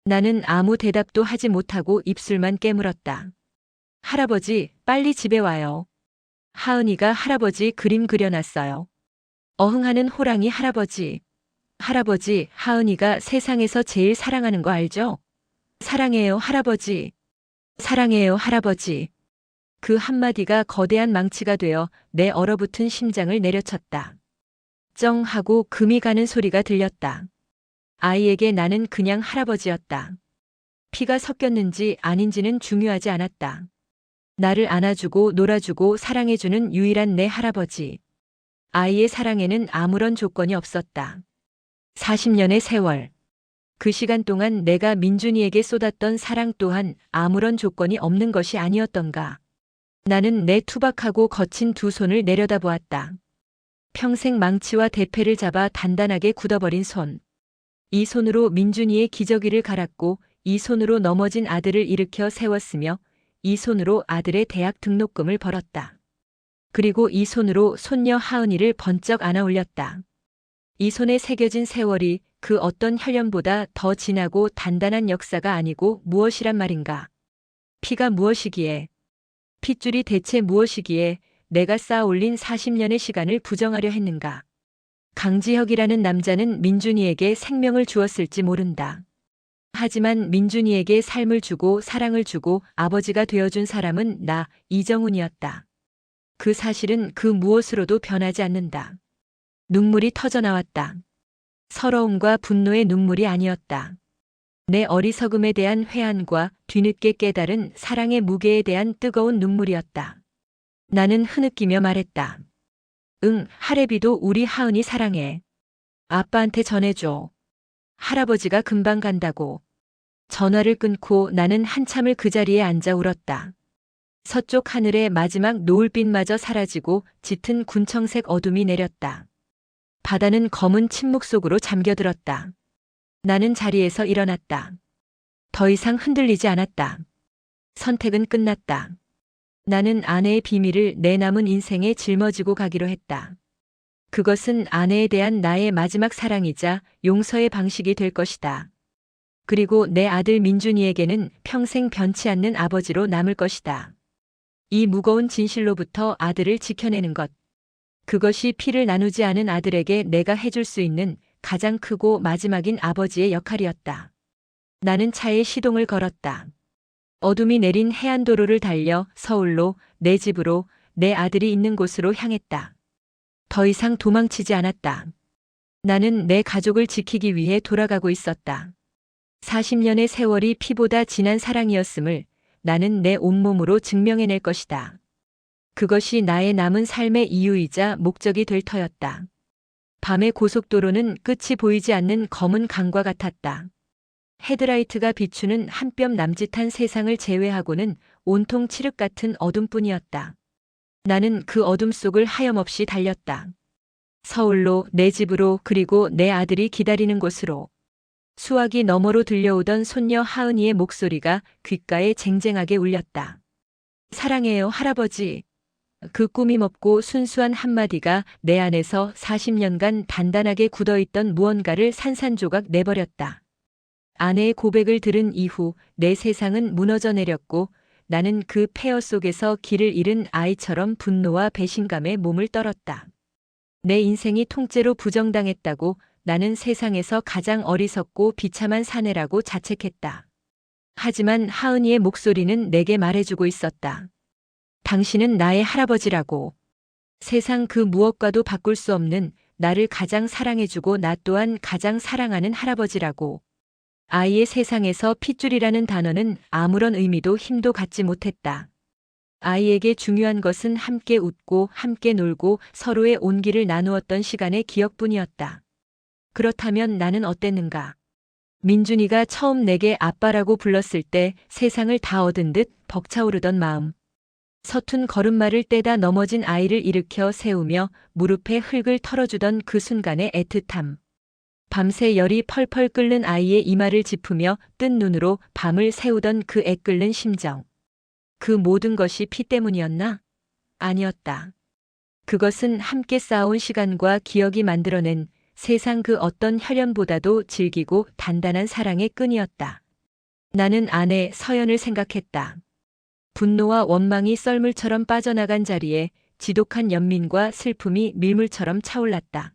나는 아무 대답도 하지 못하고 입술만 깨물었다. 할아버지, 빨리 집에 와요. 하은이가 할아버지 그림 그려놨어요. 어흥하는 호랑이 할아버지. 할아버지, 하은이가 세상에서 제일 사랑하는 거 알죠? 사랑해요, 할아버지. 사랑해요, 할아버지. 그 한마디가 거대한 망치가 되어 내 얼어붙은 심장을 내려쳤다. 쩡 하고 금이 가는 소리가 들렸다. 아이에게 나는 그냥 할아버지였다. 피가 섞였는지 아닌지는 중요하지 않았다. 나를 안아주고 놀아주고 사랑해주는 유일한 내 할아버지. 아이의 사랑에는 아무런 조건이 없었다. 40년의 세월. 그 시간 동안 내가 민준이에게 쏟았던 사랑 또한 아무런 조건이 없는 것이 아니었던가. 나는 내 투박하고 거친 두 손을 내려다보았다. 평생 망치와 대패를 잡아 단단하게 굳어버린 손. 이 손으로 민준이의 기저귀를 갈았고 이 손으로 넘어진 아들을 일으켜 세웠으며 이 손으로 아들의 대학 등록금을 벌었다. 그리고 이 손으로 손녀 하은이를 번쩍 안아 올렸다. 이 손에 새겨진 세월이 그 어떤 혈연보다 더 진하고 단단한 역사가 아니고 무엇이란 말인가. 피가 무엇이기에, 핏줄이 대체 무엇이기에 내가 쌓아 올린 40년의 시간을 부정하려 했는가. 강지혁이라는 남자는 민준이에게 생명을 주었을지 모른다. 하지만 민준이에게 삶을 주고 사랑을 주고 아버지가 되어준 사람은 나 이정훈이었다. 그 사실은 그 무엇으로도 변하지 않는다. 눈물이 터져 나왔다. 서러움과 분노의 눈물이 아니었다. 내 어리석음에 대한 회한과 뒤늦게 깨달은 사랑의 무게에 대한 뜨거운 눈물이었다. 나는 흐느끼며 말했다. 응, 할애비도 우리 하은이 사랑해. 아빠한테 전해줘. 할아버지가 금방 간다고. 전화를 끊고 나는 한참을 그 자리에 앉아 울었다. 서쪽 하늘의 마지막 노을빛마저 사라지고 짙은 군청색 어둠이 내렸다. 바다는 검은 침묵 속으로 잠겨들었다. 나는 자리에서 일어났다. 더 이상 흔들리지 않았다. 선택은 끝났다. 나는 아내의 비밀을 내 남은 인생에 짊어지고 가기로 했다. 그것은 아내에 대한 나의 마지막 사랑이자 용서의 방식이 될 것이다. 그리고 내 아들 민준이에게는 평생 변치 않는 아버지로 남을 것이다. 이 무거운 진실로부터 아들을 지켜내는 것. 그것이 피를 나누지 않은 아들에게 내가 해줄 수 있는 가장 크고 마지막인 아버지의 역할이었다. 나는 차에 시동을 걸었다. 어둠이 내린 해안도로를 달려 서울로, 내 집으로, 내 아들이 있는 곳으로 향했다. 더 이상 도망치지 않았다. 나는 내 가족을 지키기 위해 돌아가고 있었다. 40년의 세월이 피보다 진한 사랑이었음을 나는 내 온몸으로 증명해낼 것이다. 그것이 나의 남은 삶의 이유이자 목적이 될 터였다. 밤의 고속도로는 끝이 보이지 않는 검은 강과 같았다. 헤드라이트가 비추는 한 뼘 남짓한 세상을 제외하고는 온통 칠흑 같은 어둠뿐이었다. 나는 그 어둠 속을 하염없이 달렸다. 서울로, 내 집으로, 그리고 내 아들이 기다리는 곳으로. 수화기 너머로 들려오던 손녀 하은이의 목소리가 귓가에 쟁쟁하게 울렸다. 사랑해요, 할아버지. 그 꾸밈 없고 순수한 한마디가 내 안에서 40년간 단단하게 굳어있던 무언가를 산산조각 내버렸다. 아내의 고백을 들은 이후 내 세상은 무너져 내렸고 나는 그 폐허 속에서 길을 잃은 아이처럼 분노와 배신감에 몸을 떨었다. 내 인생이 통째로 부정당했다고 나는 세상에서 가장 어리석고 비참한 사내라고 자책했다. 하지만 하은이의 목소리는 내게 말해주고 있었다. 당신은 나의 할아버지라고. 세상 그 무엇과도 바꿀 수 없는 나를 가장 사랑해주고 나 또한 가장 사랑하는 할아버지라고. 아이의 세상에서 핏줄이라는 단어는 아무런 의미도 힘도 갖지 못했다. 아이에게 중요한 것은 함께 웃고 함께 놀고 서로의 온기를 나누었던 시간의 기억뿐이었다. 그렇다면 나는 어땠는가? 민준이가 처음 내게 아빠라고 불렀을 때 세상을 다 얻은 듯 벅차오르던 마음. 서툰 걸음마를 떼다 넘어진 아이를 일으켜 세우며 무릎에 흙을 털어주던 그 순간의 애틋함. 밤새 열이 펄펄 끓는 아이의 이마를 짚으며 뜬 눈으로 밤을 새우던 그 애끓는 심정. 그 모든 것이 피 때문이었나? 아니었다. 그것은 함께 쌓아온 시간과 기억이 만들어낸 세상 그 어떤 혈연보다도 질기고 단단한 사랑의 끈이었다. 나는 아내 서연을 생각했다. 분노와 원망이 썰물처럼 빠져나간 자리에 지독한 연민과 슬픔이 밀물처럼 차올랐다.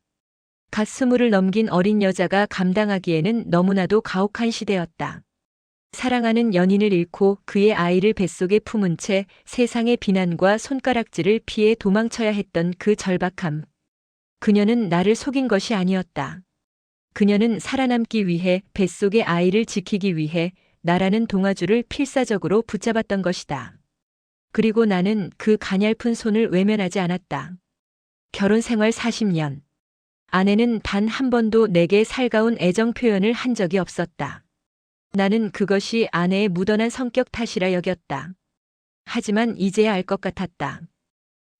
갓 20을 넘긴 어린 여자가 감당하기에는 너무나도 가혹한 시대였다. 사랑하는 연인을 잃고 그의 아이를 뱃속에 품은 채 세상의 비난과 손가락질을 피해 도망쳐야 했던 그 절박함. 그녀는 나를 속인 것이 아니었다. 그녀는 살아남기 위해 뱃속의 아이를 지키기 위해 나라는 동아줄을 필사적으로 붙잡았던 것이다. 그리고 나는 그 가냘픈 손을 외면하지 않았다. 결혼 생활 40년. 아내는 단 한 번도 내게 살가운 애정 표현을 한 적이 없었다. 나는 그것이 아내의 무던한 성격 탓이라 여겼다. 하지만 이제야 알 것 같았다.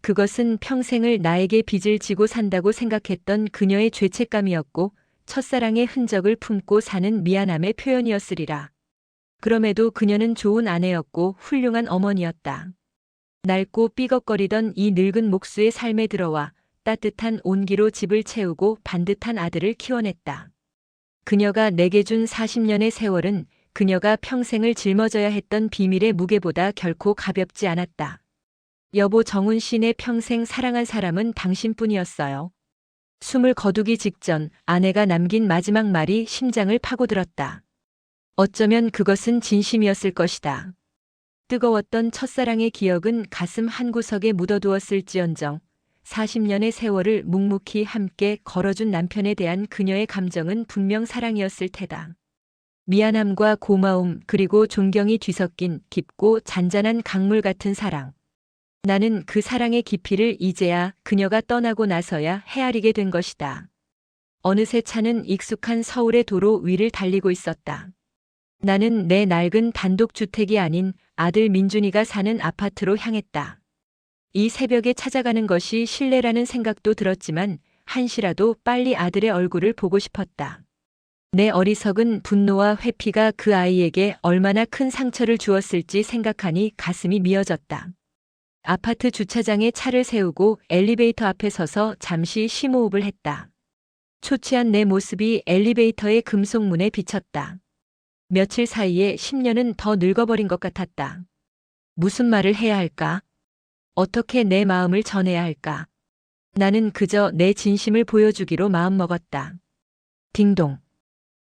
그것은 평생을 나에게 빚을 지고 산다고 생각했던 그녀의 죄책감이었고 첫사랑의 흔적을 품고 사는 미안함의 표현이었으리라. 그럼에도 그녀는 좋은 아내였고 훌륭한 어머니였다. 낡고 삐걱거리던 이 늙은 목수의 삶에 들어와 따뜻한 온기로 집을 채우고 반듯한 아들을 키워냈다. 그녀가 내게 준 40년의 세월은 그녀가 평생을 짊어져야 했던 비밀의 무게보다 결코 가볍지 않았다. 여보 정훈 씨, 내 평생 사랑한 사람은 당신뿐이었어요. 숨을 거두기 직전 아내가 남긴 마지막 말이 심장을 파고들었다. 어쩌면 그것은 진심이었을 것이다. 뜨거웠던 첫사랑의 기억은 가슴 한구석에 묻어두었을지언정 40년의 세월을 묵묵히 함께 걸어준 남편에 대한 그녀의 감정은 분명 사랑이었을 테다. 미안함과 고마움 그리고 존경이 뒤섞인 깊고 잔잔한 강물 같은 사랑. 나는 그 사랑의 깊이를 이제야 그녀가 떠나고 나서야 헤아리게 된 것이다. 어느새 차는 익숙한 서울의 도로 위를 달리고 있었다. 나는 내 낡은 단독주택이 아닌 아들 민준이가 사는 아파트로 향했다. 이 새벽에 찾아가는 것이 실례라는 생각도 들었지만 한시라도 빨리 아들의 얼굴을 보고 싶었다. 내 어리석은 분노와 회피가 그 아이에게 얼마나 큰 상처를 주었을지 생각하니 가슴이 미어졌다. 아파트 주차장에 차를 세우고 엘리베이터 앞에 서서 잠시 심호흡을 했다. 초췌한 내 모습이 엘리베이터의 금속문에 비쳤다. 며칠 사이에 10년은 더 늙어버린 것 같았다. 무슨 말을 해야 할까? 어떻게 내 마음을 전해야 할까? 나는 그저 내 진심을 보여주기로 마음먹었다. 딩동.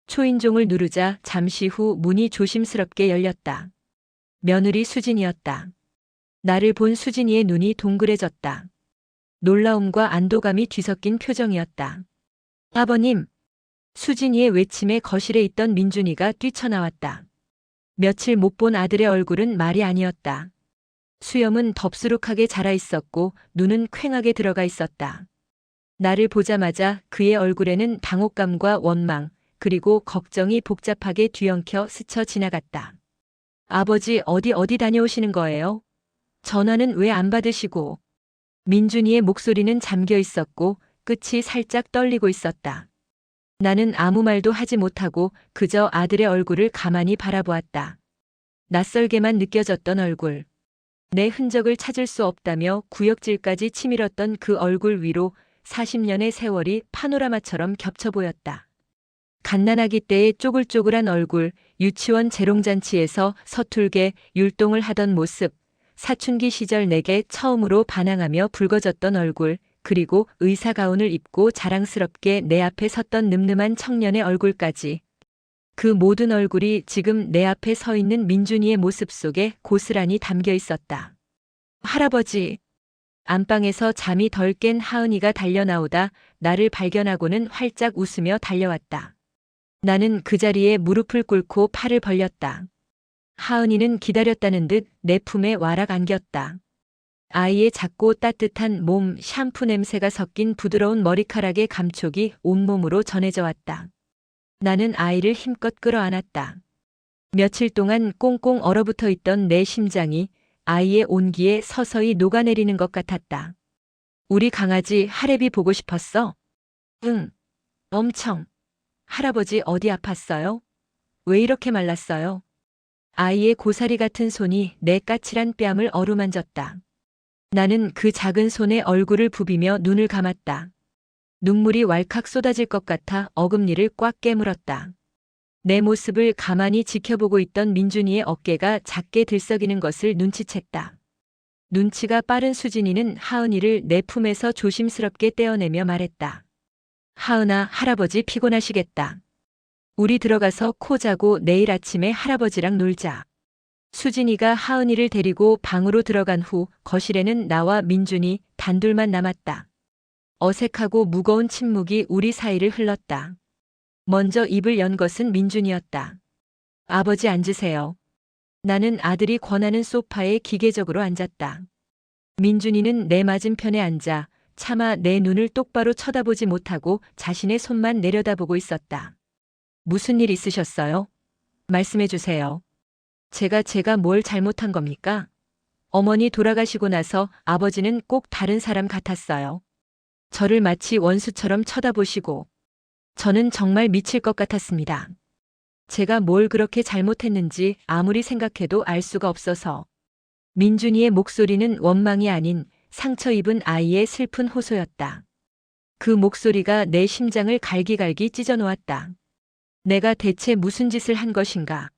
초인종을 누르자 잠시 후 문이 조심스럽게 열렸다. 며느리 수진이었다. 나를 본 수진이의 눈이 동그래졌다. 놀라움과 안도감이 뒤섞인 표정이었다. 아버님! 수진이의 외침에 거실에 있던 민준이가 뛰쳐나왔다. 며칠 못 본 아들의 얼굴은 말이 아니었다. 수염은 덥수룩하게 자라 있었고 눈은 퀭하게 들어가 있었다. 나를 보자마자 그의 얼굴에는 당혹감과 원망, 그리고 걱정이 복잡하게 뒤엉켜 스쳐 지나갔다. 아버지 어디 다녀오시는 거예요? 전화는 왜 안 받으시고? 민준이의 목소리는 잠겨 있었고 끝이 살짝 떨리고 있었다. 나는 아무 말도 하지 못하고 그저 아들의 얼굴을 가만히 바라보았다. 낯설게만 느껴졌던 얼굴. 내 흔적을 찾을 수 없다며 구역질까지 치밀었던 그 얼굴 위로 40년의 세월이 파노라마처럼 겹쳐 보였다. 갓난아기 때의 쪼글쪼글한 얼굴, 유치원 재롱잔치에서 서툴게 율동을 하던 모습, 사춘기 시절 내게 처음으로 반항하며 붉어졌던 얼굴, 그리고 의사 가운을 입고 자랑스럽게 내 앞에 섰던 늠름한 청년의 얼굴까지. 그 모든 얼굴이 지금 내 앞에 서 있는 민준이의 모습 속에 고스란히 담겨 있었다. 할아버지. 안방에서 잠이 덜 깬 하은이가 달려나오다 나를 발견하고는 활짝 웃으며 달려왔다. 나는 그 자리에 무릎을 꿇고 팔을 벌렸다. 하은이는 기다렸다는 듯 내 품에 와락 안겼다. 아이의 작고 따뜻한 몸, 샴푸 냄새가 섞인 부드러운 머리카락의 감촉이 온몸으로 전해져 왔다. 나는 아이를 힘껏 끌어안았다. 며칠 동안 꽁꽁 얼어붙어 있던 내 심장이 아이의 온기에 서서히 녹아내리는 것 같았다. 우리 강아지 하랩이 보고 싶었어? 응. 엄청. 할아버지 어디 아팠어요? 왜 이렇게 말랐어요? 아이의 고사리 같은 손이 내 까칠한 뺨을 어루만졌다. 나는 그 작은 손에 얼굴을 부비며 눈을 감았다. 눈물이 왈칵 쏟아질 것 같아 어금니를 꽉 깨물었다. 내 모습을 가만히 지켜보고 있던 민준이의 어깨가 작게 들썩이는 것을 눈치챘다. 눈치가 빠른 수진이는 하은이를 내 품에서 조심스럽게 떼어내며 말했다. 하은아, 할아버지 피곤하시겠다. 우리 들어가서 코 자고 내일 아침에 할아버지랑 놀자. 수진이가 하은이를 데리고 방으로 들어간 후 거실에는 나와 민준이 단둘만 남았다. 어색하고 무거운 침묵이 우리 사이를 흘렀다. 먼저 입을 연 것은 민준이었다. 아버지 앉으세요. 나는 아들이 권하는 소파에 기계적으로 앉았다. 민준이는 내 맞은편에 앉아 차마 내 눈을 똑바로 쳐다보지 못하고 자신의 손만 내려다보고 있었다. 무슨 일 있으셨어요? 말씀해 주세요. 제가 뭘 잘못한 겁니까? 어머니 돌아가시고 나서 아버지는 꼭 다른 사람 같았어요. 저를 마치 원수처럼 쳐다보시고 저는 정말 미칠 것 같았습니다. 제가 뭘 그렇게 잘못했는지 아무리 생각해도 알 수가 없어서 민준이의 목소리는 원망이 아닌 상처 입은 아이의 슬픈 호소였다. 그 목소리가 내 심장을 갈기갈기 찢어놓았다. 내가 대체 무슨 짓을 한 것인가?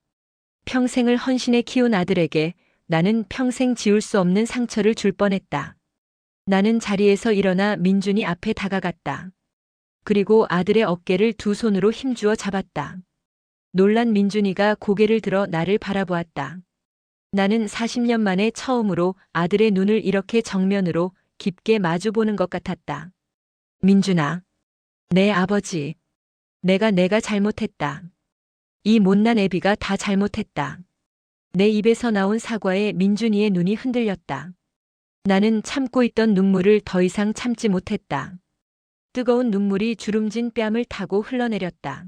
평생을 헌신해 키운 아들에게 나는 평생 지울 수 없는 상처를 줄 뻔했다. 나는 자리에서 일어나 민준이 앞에 다가갔다. 그리고 아들의 어깨를 두 손으로 힘주어 잡았다. 놀란 민준이가 고개를 들어 나를 바라보았다. 나는 40년 만에 처음으로 아들의 눈을 이렇게 정면으로 깊게 마주보는 것 같았다. 민준아, 내 아버지. 내가 잘못했다. 이 못난 애비가 다 잘못했다. 내 입에서 나온 사과에 민준이의 눈이 흔들렸다. 나는 참고 있던 눈물을 더 이상 참지 못했다. 뜨거운 눈물이 주름진 뺨을 타고 흘러내렸다.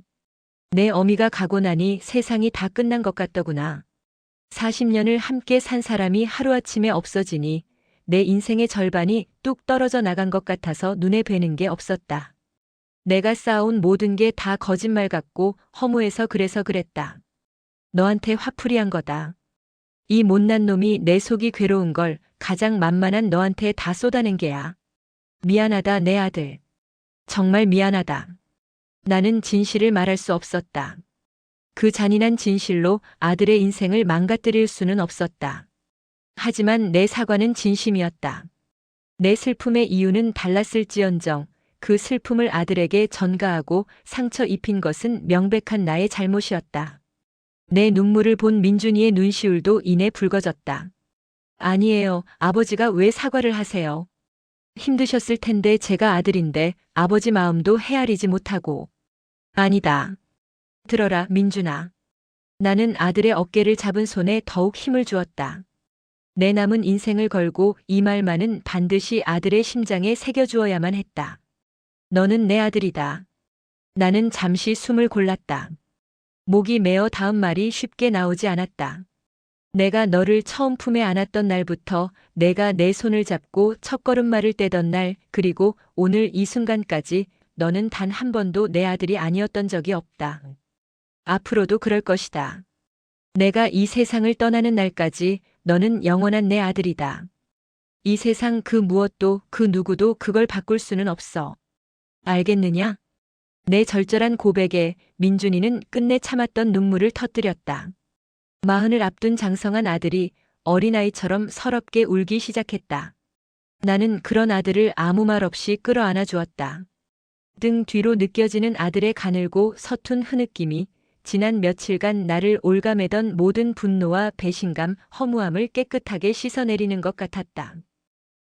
내 어미가 가고 나니 세상이 다 끝난 것 같더구나. 40년을 함께 산 사람이 하루아침에 없어지니 내 인생의 절반이 뚝 떨어져 나간 것 같아서 눈에 뵈는 게 없었다. 내가 쌓아온 모든 게 다 거짓말 같고 허무해서 그래서 그랬다. 너한테 화풀이한 거다. 이 못난 놈이 내 속이 괴로운 걸 가장 만만한 너한테 다 쏟아낸 게야. 미안하다, 내 아들. 정말 미안하다. 나는 진실을 말할 수 없었다. 그 잔인한 진실로 아들의 인생을 망가뜨릴 수는 없었다. 하지만 내 사과는 진심이었다. 내 슬픔의 이유는 달랐을지언정 그 슬픔을 아들에게 전가하고 상처 입힌 것은 명백한 나의 잘못이었다. 내 눈물을 본 민준이의 눈시울도 이내 붉어졌다. 아니에요. 아버지가 왜 사과를 하세요? 힘드셨을 텐데 제가 아들인데 아버지 마음도 헤아리지 못하고. 아니다. 들어라, 민준아. 나는 아들의 어깨를 잡은 손에 더욱 힘을 주었다. 내 남은 인생을 걸고 이 말만은 반드시 아들의 심장에 새겨주어야만 했다. 너는 내 아들이다. 나는 잠시 숨을 골랐다. 목이 메어 다음 말이 쉽게 나오지 않았다. 내가 너를 처음 품에 안았던 날부터 내가 내 손을 잡고 첫걸음말을 떼던 날 그리고 오늘 이 순간까지 너는 단 한 번도 내 아들이 아니었던 적이 없다. 앞으로도 그럴 것이다. 내가 이 세상을 떠나는 날까지 너는 영원한 내 아들이다. 이 세상 그 무엇도 그 누구도 그걸 바꿀 수는 없어. 알겠느냐? 내 절절한 고백에 민준이는 끝내 참았던 눈물을 터뜨렸다. 40을 앞둔 장성한 아들이 어린아이처럼 서럽게 울기 시작했다. 나는 그런 아들을 아무 말 없이 끌어안아 주었다. 등 뒤로 느껴지는 아들의 가늘고 서툰 흐느낌이 지난 며칠간 나를 올가매던 모든 분노와 배신감, 허무함을 깨끗하게 씻어내리는 것 같았다.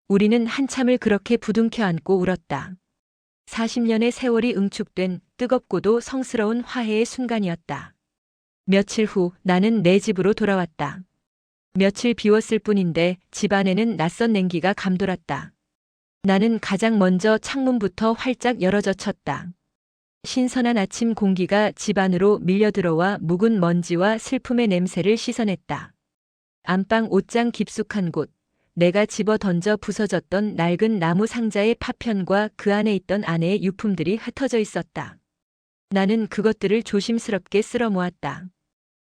우리는 한참을 그렇게 부둥켜 안고 울었다. 40년의 세월이 응축된 뜨겁고도 성스러운 화해의 순간이었다. 며칠 후 나는 내 집으로 돌아왔다. 며칠 비웠을 뿐인데 집 안에는 낯선 냉기가 감돌았다. 나는 가장 먼저 창문부터 활짝 열어젖혔다. 신선한 아침 공기가 집 안으로 밀려들어와 묵은 먼지와 슬픔의 냄새를 씻어냈다. 안방 옷장 깊숙한 곳, 내가 집어 던져 부서졌던 낡은 나무 상자의 파편과 그 안에 있던 아내의 유품들이 흩어져 있었다. 나는 그것들을 조심스럽게 쓸어 모았다.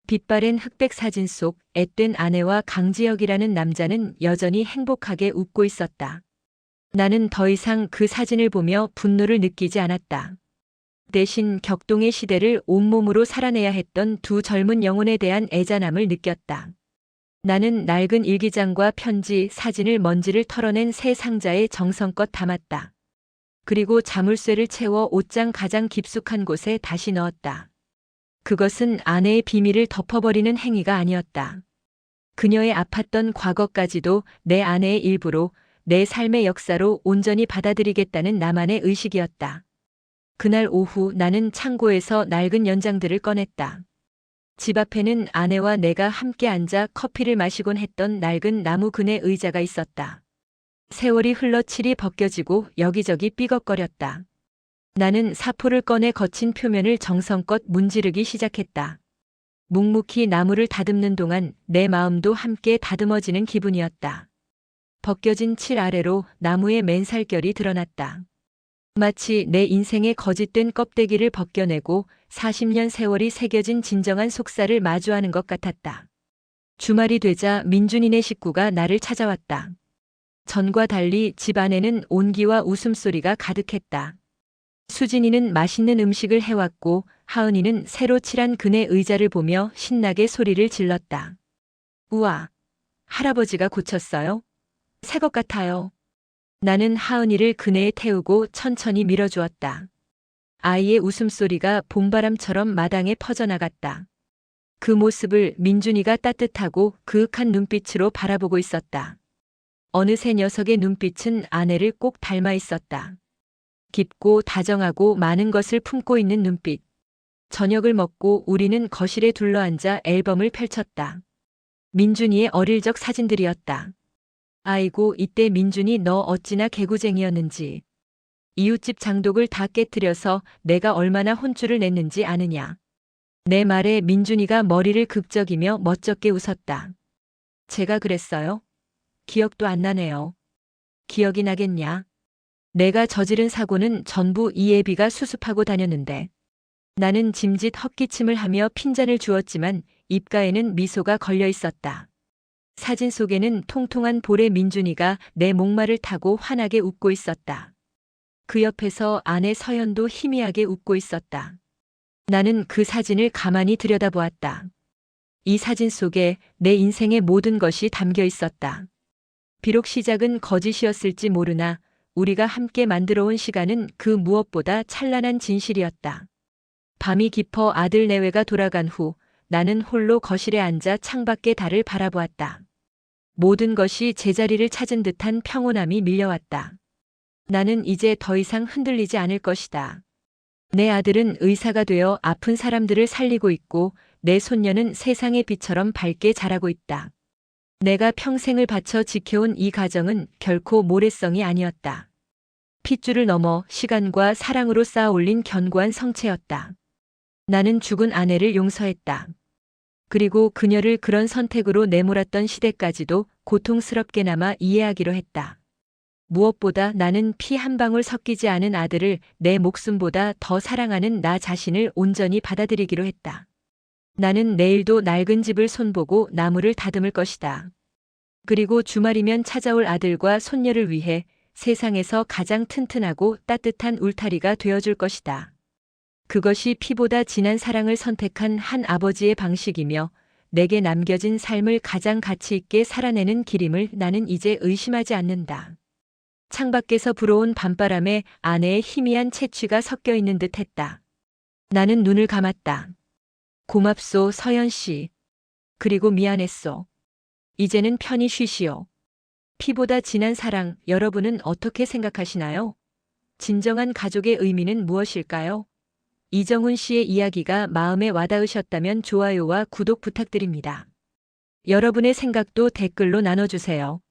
빛바랜 흑백 사진 속 앳된 아내와 강지혁이라는 남자는 여전히 행복하게 웃고 있었다. 나는 더 이상 그 사진을 보며 분노를 느끼지 않았다. 대신 격동의 시대를 온몸으로 살아내야 했던 두 젊은 영혼에 대한 애잔함을 느꼈다. 나는 낡은 일기장과 편지, 사진을 먼지를 털어낸 새 상자에 정성껏 담았다. 그리고 자물쇠를 채워 옷장 가장 깊숙한 곳에 다시 넣었다. 그것은 아내의 비밀을 덮어버리는 행위가 아니었다. 그녀의 아팠던 과거까지도 내 아내의 일부로 내 삶의 역사로 온전히 받아들이겠다는 나만의 의식이었다. 그날 오후 나는 창고에서 낡은 연장들을 꺼냈다. 집 앞에는 아내와 내가 함께 앉아 커피를 마시곤 했던 낡은 나무 그네 의자가 있었다. 세월이 흘러 칠이 벗겨지고 여기저기 삐걱거렸다. 나는 사포를 꺼내 거친 표면을 정성껏 문지르기 시작했다. 묵묵히 나무를 다듬는 동안 내 마음도 함께 다듬어지는 기분이었다. 벗겨진 칠 아래로 나무의 맨살결이 드러났다. 마치 내 인생의 거짓된 껍데기를 벗겨내고 40년 세월이 새겨진 진정한 속살을 마주하는 것 같았다. 주말이 되자 민준이네 식구가 나를 찾아왔다. 전과 달리 집 안에는 온기와 웃음소리가 가득했다. 수진이는 맛있는 음식을 해왔고 하은이는 새로 칠한 그네 의자를 보며 신나게 소리를 질렀다. 우와, 할아버지가 고쳤어요? 새 것 같아요. 나는 하은이를 그네에 태우고 천천히 밀어주었다. 아이의 웃음소리가 봄바람처럼 마당에 퍼져나갔다. 그 모습을 민준이가 따뜻하고 그윽한 눈빛으로 바라보고 있었다. 어느새 녀석의 눈빛은 아내를 꼭 닮아 있었다. 깊고 다정하고 많은 것을 품고 있는 눈빛. 저녁을 먹고 우리는 거실에 둘러앉아 앨범을 펼쳤다. 민준이의 어릴 적 사진들이었다. 아이고, 이때 민준이 너 어찌나 개구쟁이였는지. 이웃집 장독을 다 깨뜨려서 내가 얼마나 혼쭐을 냈는지 아느냐. 내 말에 민준이가 머리를 극적이며 멋쩍게 웃었다. 제가 그랬어요? 기억도 안 나네요. 기억이 나겠냐? 내가 저지른 사고는 전부 이 애비가 수습하고 다녔는데. 나는 짐짓 헛기침을 하며 핀잔을 주었지만 입가에는 미소가 걸려 있었다. 사진 속에는 통통한 볼의 민준이가 내 목마를 타고 환하게 웃고 있었다. 그 옆에서 아내 서연도 희미하게 웃고 있었다. 나는 그 사진을 가만히 들여다보았다. 이 사진 속에 내 인생의 모든 것이 담겨 있었다. 비록 시작은 거짓이었을지 모르나 우리가 함께 만들어온 시간은 그 무엇보다 찬란한 진실이었다. 밤이 깊어 아들 내외가 돌아간 후 나는 홀로 거실에 앉아 창밖의 달을 바라보았다. 모든 것이 제자리를 찾은 듯한 평온함이 밀려왔다. 나는 이제 더 이상 흔들리지 않을 것이다. 내 아들은 의사가 되어 아픈 사람들을 살리고 있고 내 손녀는 세상의 빛처럼 밝게 자라고 있다. 내가 평생을 바쳐 지켜온 이 가정은 결코 모래성이 아니었다. 핏줄을 넘어 시간과 사랑으로 쌓아 올린 견고한 성체였다. 나는 죽은 아내를 용서했다. 그리고 그녀를 그런 선택으로 내몰았던 시대까지도 고통스럽게나마 이해하기로 했다. 무엇보다 나는 피 한 방울 섞이지 않은 아들을 내 목숨보다 더 사랑하는 나 자신을 온전히 받아들이기로 했다. 나는 내일도 낡은 집을 손보고 나무를 다듬을 것이다. 그리고 주말이면 찾아올 아들과 손녀를 위해 세상에서 가장 튼튼하고 따뜻한 울타리가 되어줄 것이다. 그것이 피보다 진한 사랑을 선택한 한 아버지의 방식이며 내게 남겨진 삶을 가장 가치 있게 살아내는 길임을 나는 이제 의심하지 않는다. 창밖에서 불어온 밤바람에 아내의 희미한 채취가 섞여 있는 듯 했다. 나는 눈을 감았다. 고맙소, 서연 씨. 그리고 미안했소. 이제는 편히 쉬시오. 피보다 진한 사랑, 여러분은 어떻게 생각하시나요? 진정한 가족의 의미는 무엇일까요? 이정훈 씨의 이야기가 마음에 와닿으셨다면 좋아요와 구독 부탁드립니다. 여러분의 생각도 댓글로 나눠주세요.